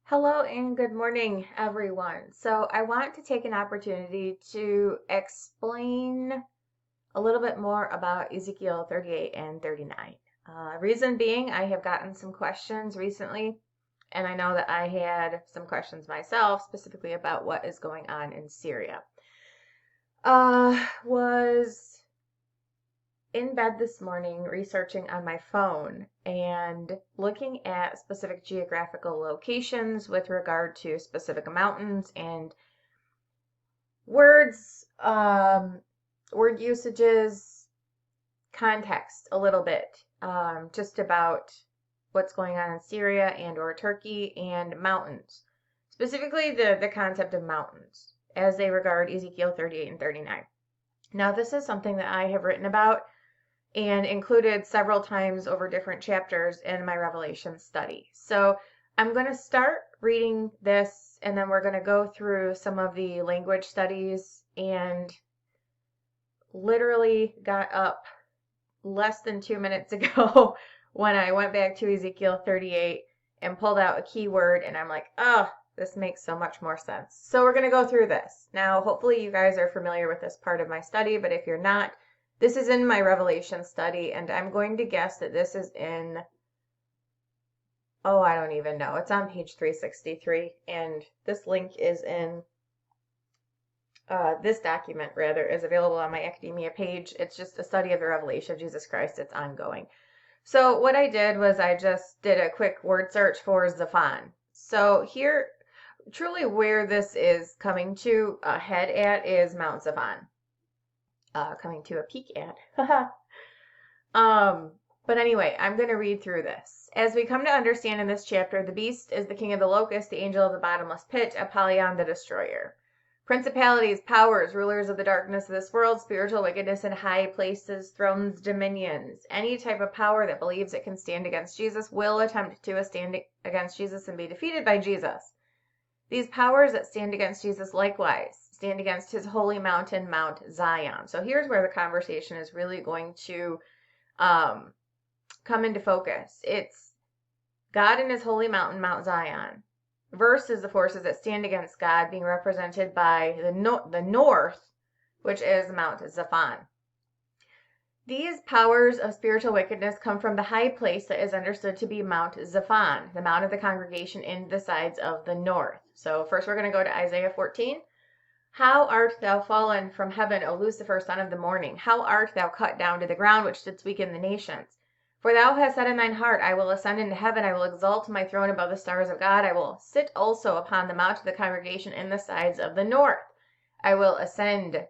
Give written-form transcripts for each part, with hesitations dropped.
Hello and good morning, everyone. So I want to take an opportunity to explain a little bit more about Ezekiel 38 and 39. Reason being, I have gotten some questions recently, and I know that I had some questions myself, specifically about what is going on in Syria. Was in bed this morning researching on my phone and looking at specific geographical locations with regard to specific mountains and words, word usages, context a little bit, just about what's going on in Syria and or Turkey and mountains. Specifically the concept of mountains as they regard Ezekiel 38 and 39. Now this is something that I have written about and included several times over different chapters in my Revelation study. So I'm going to start reading this, and then we're going to go through some of the language studies, and literally got up less than 2 minutes ago when I went back to Ezekiel 38 and pulled out a keyword, and I'm like, oh, this makes so much more sense. So we're going to go through this. Now, hopefully you guys are familiar with this part of my study, but if you're not, this is in my Revelation study, and I'm going to guess that this is in, I don't even know. It's on page 363, and this link is in, this document, rather, is available on my academia page. It's just a study of the revelation of Jesus Christ. It's ongoing. So what I did was I just did a quick word search for Zaphon. So here, truly where this is coming to a head at is Mount Zaphon. Coming to a peak at. But anyway, I'm going to read through this. As we come to understand in this chapter, the beast is the king of the locusts, the angel of the bottomless pit, Apollyon the destroyer. Principalities, powers, rulers of the darkness of this world, spiritual wickedness in high places, thrones, dominions. Any type of power that believes it can stand against Jesus will attempt to stand against Jesus and be defeated by Jesus. These powers that stand against Jesus likewise stand against his holy mountain, Mount Zion. So here's where the conversation is really going to come into focus. It's God and his holy mountain, Mount Zion, versus the forces that stand against God, being represented by the north, which is Mount Zaphon. These powers of spiritual wickedness come from the high place that is understood to be Mount Zaphon, the mount of the congregation in the sides of the north. So first we're going to go to Isaiah 14. How art thou fallen from heaven, O Lucifer, son of the morning? How art thou cut down to the ground, which didst weaken the nations? For thou hast said in thine heart, I will ascend into heaven, I will exalt my throne above the stars of God, I will sit also upon the mount of the congregation in the sides of the north. I will ascend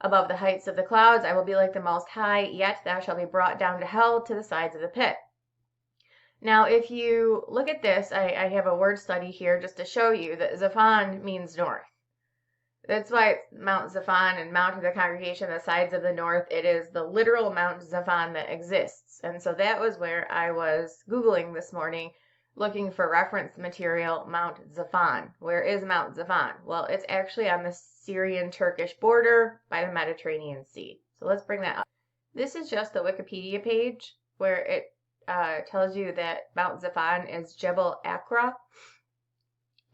above the heights of the clouds, I will be like the Most High, yet thou shalt be brought down to hell, to the sides of the pit. Now, if you look at this, I have a word study here just to show you that Zaphon means north. That's why it's Mount Zaphon and Mount of the Congregation, the sides of the north. It is the literal Mount Zaphon that exists. And so that was where I was Googling this morning, looking for reference material, Mount Zaphon. Where is Mount Zaphon? Well, it's actually on the Syrian-Turkish border by the Mediterranean Sea. So let's bring that up. This is just the Wikipedia page where it tells you that Mount Zaphon is Jebel Akra.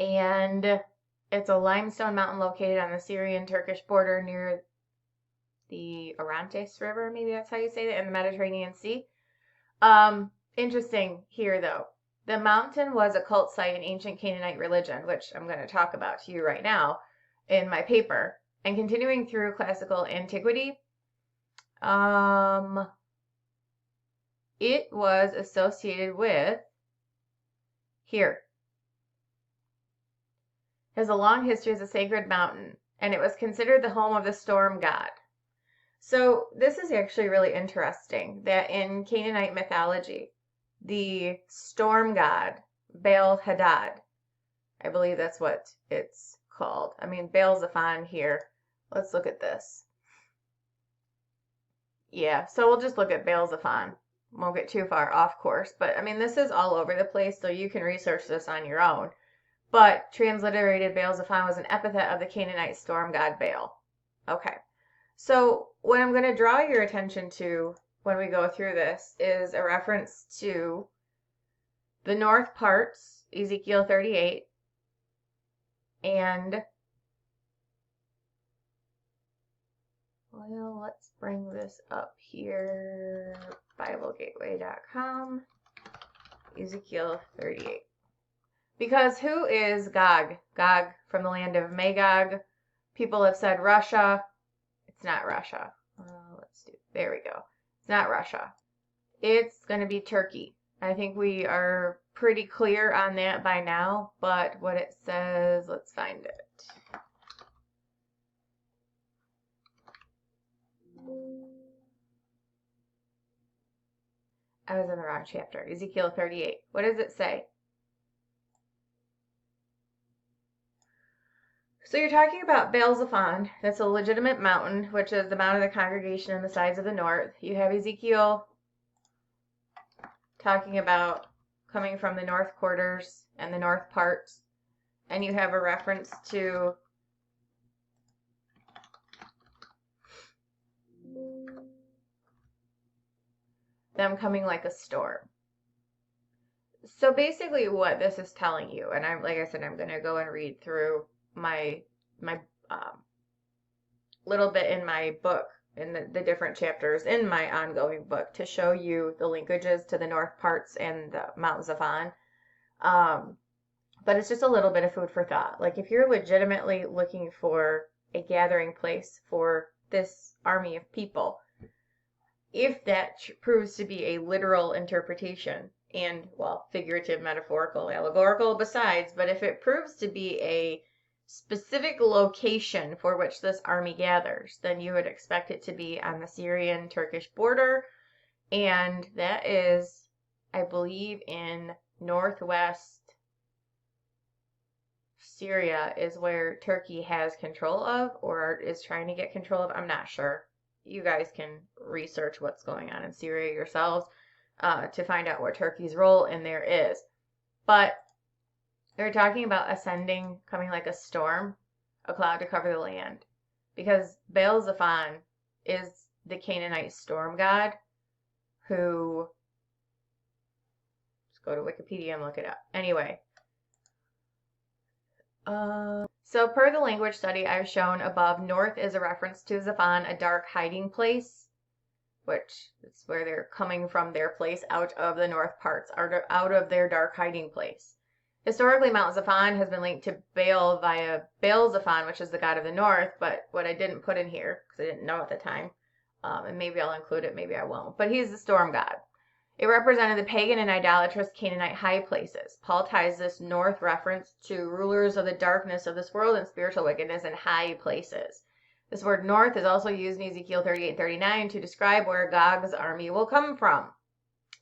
And it's a limestone mountain located on the Syrian-Turkish border near the Orontes River, maybe that's how you say it, in the Mediterranean Sea. Interesting here, though. The mountain was a cult site in ancient Canaanite religion, which I'm going to talk about to you right now in my paper. And continuing through classical antiquity, it was associated with, here, has a long history as a sacred mountain, and it was considered the home of the storm god. So this is actually really interesting that in Canaanite mythology, the storm god, Baal-Hadad, I believe that's what it's called. I mean, Baal-Zephon here. Let's look at this. Yeah, so we'll just look at Baal-Zephon. Won't get too far off course, but I mean, this is all over the place, so you can research this on your own. But transliterated Baal-Zephon was an epithet of the Canaanite storm god Baal. Okay, so what I'm going to draw your attention to when we go through this is a reference to the north parts, Ezekiel 38, And, well, let's bring this up here. BibleGateway.com. Ezekiel 38. Because who is Gog? Gog from the land of Magog. People have said Russia. It's not Russia. There we go. It's not Russia. It's going to be Turkey. I think we are pretty clear on that by now, but what it says, let's find it. I was in the wrong chapter. Ezekiel 38. What does it say? So you're talking about Zaphon. That's a legitimate mountain, which is the mount of the congregation in the sides of the north. You have Ezekiel talking about coming from the north quarters and the north parts. And you have a reference to them coming like a storm. So basically what this is telling you, and like I said, I'm going to go and read through my little bit in my book, in the different chapters in my ongoing book, to show you the linkages to the north parts and the Mount Zaphon. But it's just a little bit of food for thought. Like, if you're legitimately looking for a gathering place for this army of people, if that proves to be a literal interpretation, and, well, figurative, metaphorical, allegorical besides, but if it proves to be a specific location for which this army gathers, then you would expect it to be on the Syrian-Turkish border, and that is, I believe, in northwest Syria is where Turkey has control of, or is trying to get control of. I'm not sure. You guys can research what's going on in Syria yourselves to find out what Turkey's role in there is. But they're talking about ascending, coming like a storm, a cloud to cover the land. Because Zaphon is the Canaanite storm god who, let's go to Wikipedia and look it up. Anyway. So per the language study I've shown above, north is a reference to Zaphon, a dark hiding place, which is where they're coming from, their place out of the north parts, out of their dark hiding place. Historically, Mount Zaphon has been linked to Baal via Zaphon, which is the god of the north, but what I didn't put in here, because I didn't know at the time, and maybe I'll include it, maybe I won't, but he's the storm god. It represented the pagan and idolatrous Canaanite high places. Paul ties this north reference to rulers of the darkness of this world and spiritual wickedness in high places. This word north is also used in Ezekiel 38 and 39 to describe where Gog's army will come from.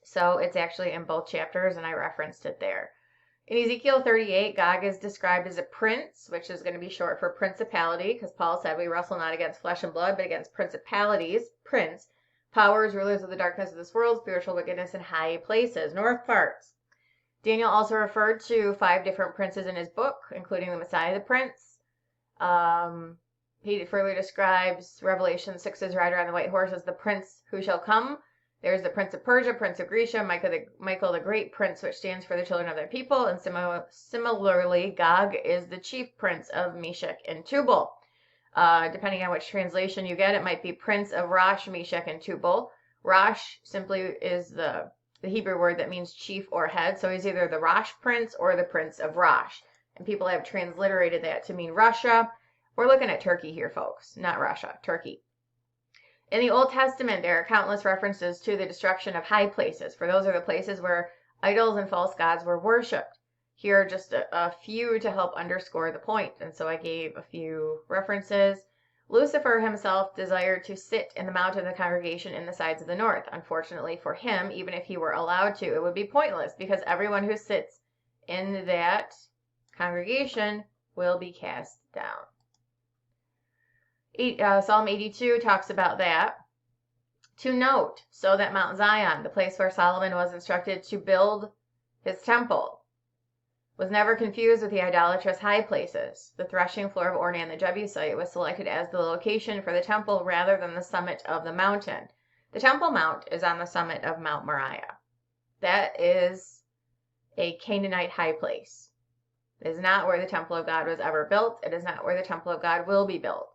So it's actually in both chapters, and I referenced it there. In Ezekiel 38, Gog is described as a prince, which is going to be short for principality, because Paul said we wrestle not against flesh and blood, but against principalities, prince, powers, rulers of the darkness of this world, spiritual wickedness in high places, north parts. Daniel also referred to 5 different princes in his book, including the Messiah the Prince. He further describes Revelation 6's rider on the white horse as the prince who shall come. There's the prince of Persia, prince of Grecia, Michael the great prince, which stands for the children of their people. And similarly, Gog is the chief prince of Meshech and Tubal. Depending on which translation you get, it might be prince of Rosh, Meshech, and Tubal. Rosh simply is the Hebrew word that means chief or head. So he's either the Rosh prince or the prince of Rosh. And people have transliterated that to mean Russia. We're looking at Turkey here, folks, not Russia, Turkey. In the Old Testament, there are countless references to the destruction of high places, for those are the places where idols and false gods were worshipped. Here are just a few to help underscore the point, and so I gave a few references. Lucifer himself desired to sit in the mount of the congregation in the sides of the north. Unfortunately for him, even if he were allowed to, it would be pointless, because everyone who sits in that congregation will be cast down. Psalm 82 talks about that. To note, so that Mount Zion, the place where Solomon was instructed to build his temple, was never confused with the idolatrous high places. The threshing floor of Ornan the Jebusite was selected as the location for the temple rather than the summit of the mountain. The Temple Mount is on the summit of Mount Moriah. That is a Canaanite high place. It is not where the temple of God was ever built. It is not where the temple of God will be built.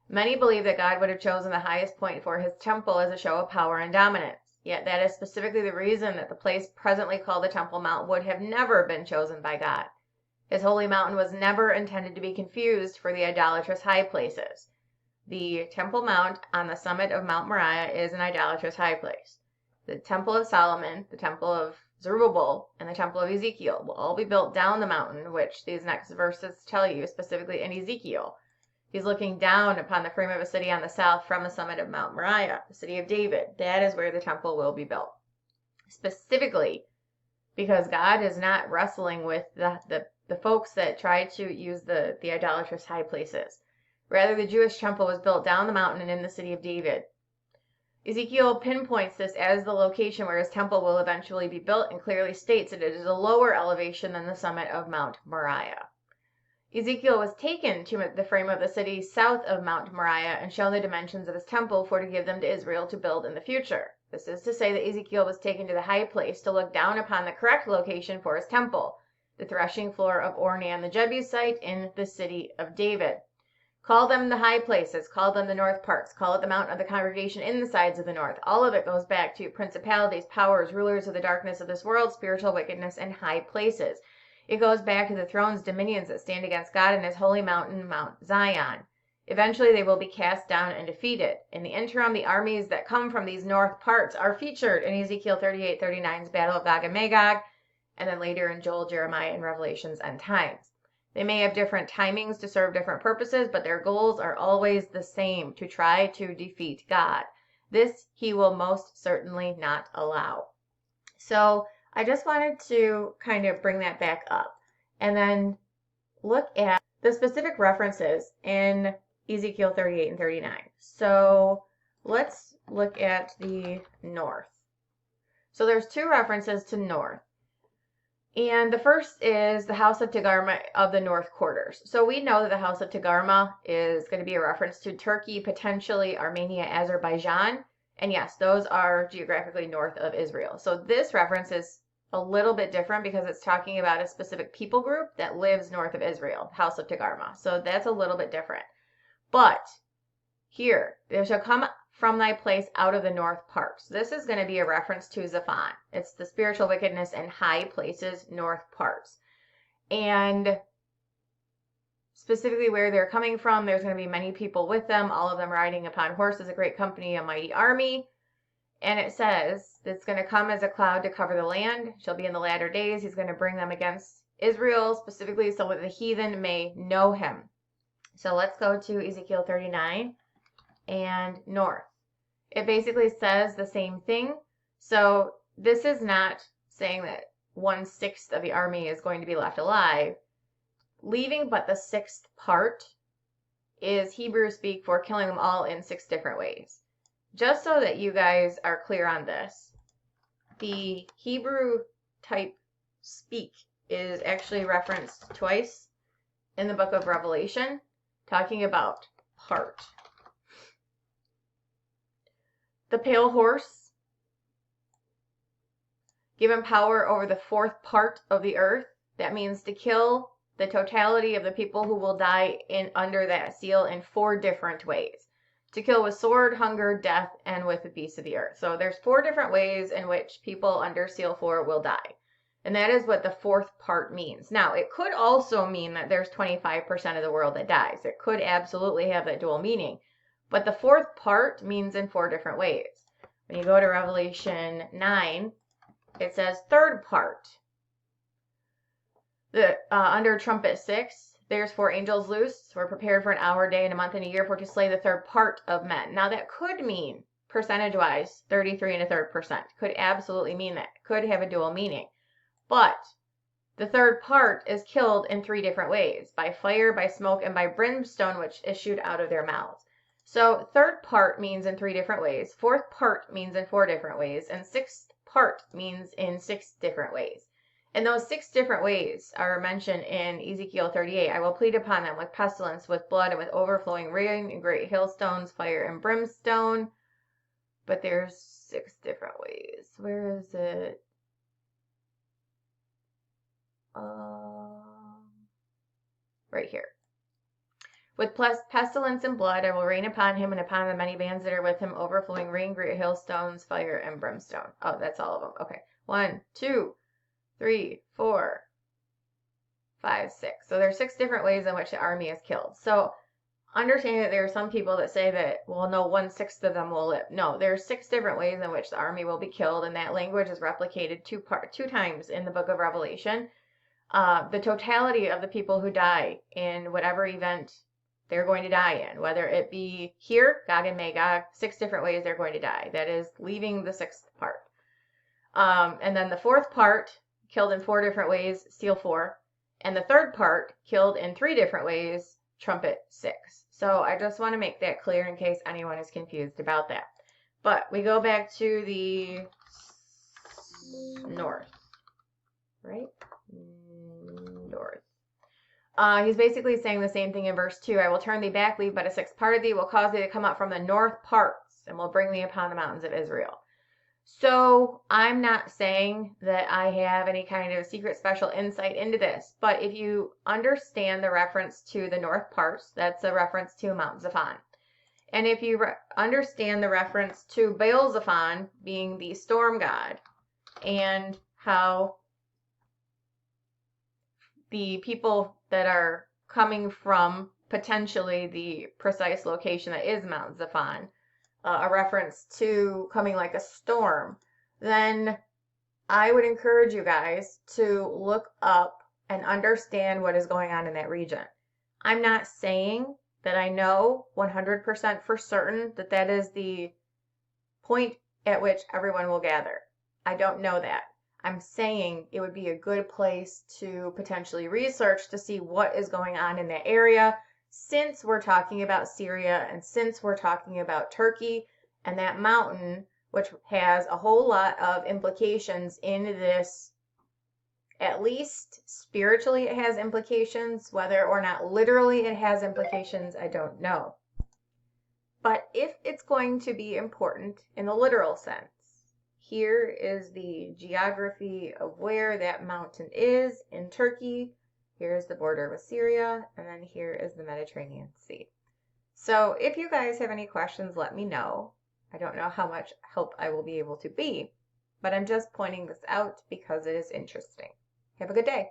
Many believe that God would have chosen the highest point for his temple as a show of power and dominance. Yet that is specifically the reason that the place presently called the Temple Mount would have never been chosen by God. His holy mountain was never intended to be confused for the idolatrous high places. The Temple Mount on the summit of Mount Moriah is an idolatrous high place. The Temple of Solomon, the Temple of Zerubbabel, and the Temple of Ezekiel will all be built down the mountain, which these next verses tell you, specifically in Ezekiel. He's looking down upon the frame of a city on the south from the summit of Mount Moriah, the city of David. That is where the temple will be built. Specifically, because God is not wrestling with the folks that try to use the idolatrous high places. Rather, the Jewish temple was built down the mountain and in the city of David. Ezekiel pinpoints this as the location where his temple will eventually be built and clearly states that it is a lower elevation than the summit of Mount Moriah. Ezekiel was taken to the frame of the city south of Mount Moriah and shown the dimensions of his temple for to give them to Israel to build in the future. This is to say that Ezekiel was taken to the high place to look down upon the correct location for his temple, the threshing floor of Ornan the Jebusite in the city of David. Call them the high places, call them the north parts, call it the mount of the congregation in the sides of the north. All of it goes back to principalities, powers, rulers of the darkness of this world, spiritual wickedness, and high places. It goes back to the thrones, dominions that stand against God and his holy mountain, Mount Zion. Eventually they will be cast down and defeated. In the interim, the armies that come from these north parts are featured in Ezekiel 38-39's Battle of Gog and Magog, and then later in Joel, Jeremiah, and Revelation's end times. They may have different timings to serve different purposes, but their goals are always the same, to try to defeat God. This he will most certainly not allow. So I just wanted to kind of bring that back up and then look at the specific references in Ezekiel 38 and 39. So let's look at the north. So there's two references to north. And the first is the house of Togarmah of the north quarters. So we know that the house of Togarmah is going to be a reference to Turkey, potentially Armenia, Azerbaijan. And yes, those are geographically north of Israel. So this reference is a little bit different because it's talking about a specific people group that lives north of Israel, the house of Togarmah. So that's a little bit different. But here, there shall come from thy place out of the north parts. This is going to be a reference to Zaphon. It's the spiritual wickedness in high places, north parts. And specifically where they're coming from, there's going to be many people with them, all of them riding upon horses, a great company, a mighty army. And it says it's going to come as a cloud to cover the land, shall be in the latter days. He's going to bring them against Israel, specifically so that the heathen may know him. So let's go to Ezekiel 39 and north. It basically says the same thing. So this is not saying that 1/6 of the army is going to be left alive. Leaving but the sixth part is Hebrew speak for killing them all in 6 different ways. Just so that you guys are clear on this, the Hebrew type speak is actually referenced twice in the book of Revelation, talking about part. The pale horse, given power over the 4th part of the earth. That means to kill the totality of the people who will die under that seal in 4 different ways. To kill with sword, hunger, death, and with the beasts of the earth. So there's 4 different ways in which people under seal 4 will die. And that is what the 4th part means. Now, it could also mean that there's 25% of the world that dies. It could absolutely have that dual meaning. But the 4th part means in 4 different ways. When you go to Revelation 9, it says 3rd part. Under trumpet 6, there's 4 angels loose, who are prepared for an hour, day, and a month, and a year for to slay the 3rd part of men. Now that could mean, percentage-wise, 33 1/3%. Could absolutely mean that. Could have a dual meaning. But the 3rd part is killed in 3 different ways. By fire, by smoke, and by brimstone, which issued out of their mouths. So 3rd part means in 3 different ways. 4th part means in 4 different ways. And 6th part means in 6 different ways. And those 6 different ways are mentioned in Ezekiel 38. I will plead upon them with pestilence, with blood, and with overflowing rain, and great hailstones, fire, and brimstone. But there's 6 different ways. Where is it? right here. With pestilence and blood, I will rain upon him and upon the many bands that are with him, overflowing rain, great hailstones, fire, and brimstone. Oh, that's all of them. Okay. 1, 2, 3, 4, 5, 6. So there's 6 different ways in which the army is killed. So understanding that there are some people that say that, well, no, 1/6 of them will live. No, there's 6 different ways in which the army will be killed, and that language is replicated two times in the book of Revelation. The totality of the people who die in whatever event they're going to die in, whether it be here, Gog and Magog, 6 different ways they're going to die. That is leaving the 6th part. And then the 4th part, killed in 4 different ways, seal 4. And the 3rd part, killed in 3 different ways, trumpet 6. So I just want to make that clear in case anyone is confused about that. But we go back to the north, right? North. He's basically saying the same thing in verse 2. I will turn thee back, leave but a 6th part of thee, will cause thee to come up from the north parts, and will bring thee upon the mountains of Israel. So I'm not saying that I have any kind of secret special insight into this, but if you understand the reference to the north parts, that's a reference to Mount Zaphon. And if you understand the reference to Baal Zaphon being the storm god, and how the people that are coming from potentially the precise location that is Mount Zaphon, a reference to coming like a storm, then I would encourage you guys to look up and understand what is going on in that region. I'm not saying that I know 100% for certain that that is the point at which everyone will gather. I don't know that. I'm saying it would be a good place to potentially research to see what is going on in that area, since we're talking about Syria and since we're talking about Turkey and that mountain, which has a whole lot of implications in this. At least spiritually it has implications. Whether or not literally it has implications, I don't know. But if it's going to be important in the literal sense, here is the geography of where that mountain is in Turkey. Here's the border with Syria, and then here is the Mediterranean Sea. So if you guys have any questions, let me know. I don't know how much help I will be able to be, but I'm just pointing this out because it is interesting. Have a good day.